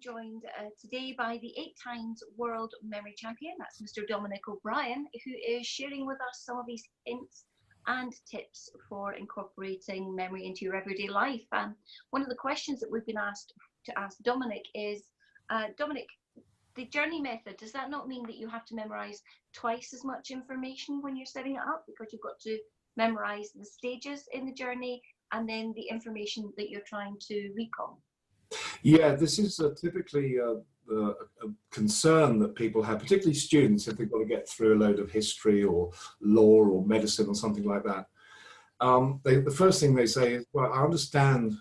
joined today by the 8 times world memory champion, that's Mr. Dominic O'Brien, who is sharing with us some of his hints and tips for incorporating memory into your everyday life. And one of the questions that we've been asked to ask Dominic is, Dominic, the journey method, does that not mean that you have to memorize twice as much information when you're setting it up, because you've got to memorize the stages in the journey and then the information that you're trying to recall? Yeah, this is typically a concern that people have, particularly students, if they've got to get through a load of history or law or medicine or something like that. The first thing they say is, well, I understand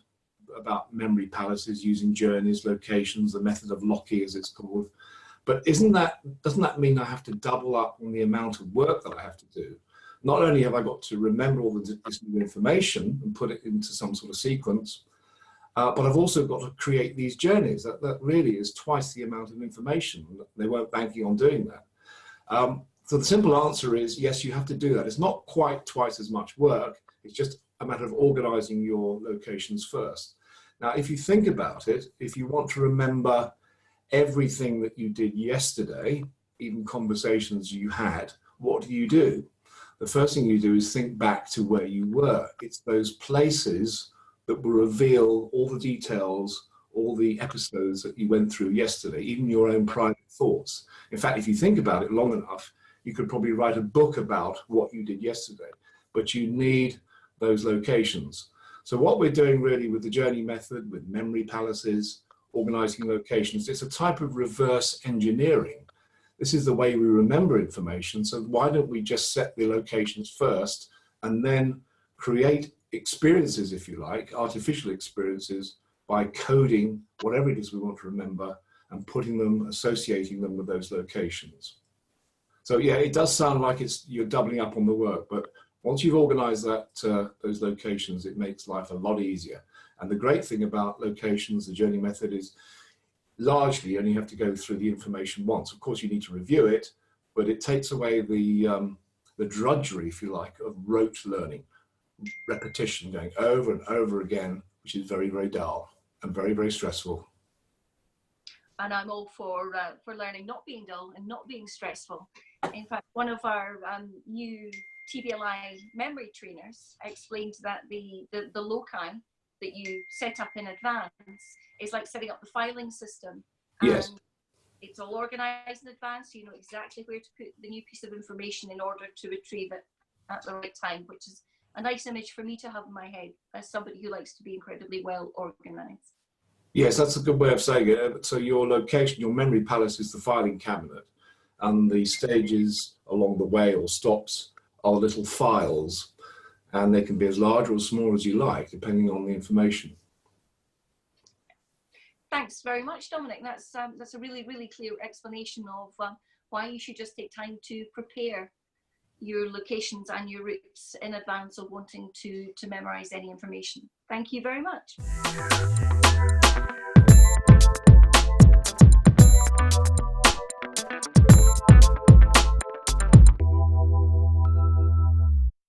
about memory palaces using journeys, locations, the method of Locke as it's called, but doesn't that mean I have to double up on the amount of work that I have to do? Not only have I got to remember all this new information and put it into some sort of sequence, but I've also got to create these journeys. That really is twice the amount of information. They weren't banking on doing that. So the simple answer is yes, you have to do that. It's not quite twice as much work. It's just a matter of organizing your locations first. Now, if you think about it, if you want to remember everything that you did yesterday, even conversations you had, what do? The first thing you do is think back to where you were. It's those places that will reveal all the details, all the episodes that you went through yesterday, even your own private thoughts. In fact, if you think about it long enough, you could probably write a book about what you did yesterday, but you need those locations. So what we're doing really with the journey method, with memory palaces, organizing locations, it's a type of reverse engineering. This is the way we remember information. So why don't we just set the locations first and then create experiences, if you like, artificial experiences, by coding whatever it is we want to remember and putting them, associating them with those locations. So yeah, it does sound like you're doubling up on the work, but once you've organized those locations, it makes life a lot easier. And the great thing about locations, the journey method, is largely you only have to go through the information once. Of course, you need to review it, but it takes away the drudgery, if you like, of rote learning, repetition, going over and over again, which is very, very dull and very, very stressful. And I'm all for learning not being dull and not being stressful. In fact, one of our new TBLI memory trainers explained that the loci that you set up in advance is like setting up the filing system. Yes. And it's all organized in advance, so you know exactly where to put the new piece of information in order to retrieve it at the right time, which is a nice image for me to have in my head as somebody who likes to be incredibly well organized. Yes, that's a good way of saying it. So your location, your memory palace is the filing cabinet, and the stages along the way or stops are little files, and they can be as large or as small as you like, depending on the information. Thanks very much, Dominic. That's a really, really clear explanation of why you should just take time to prepare your locations and your routes in advance of wanting to memorize any information. Thank you very much.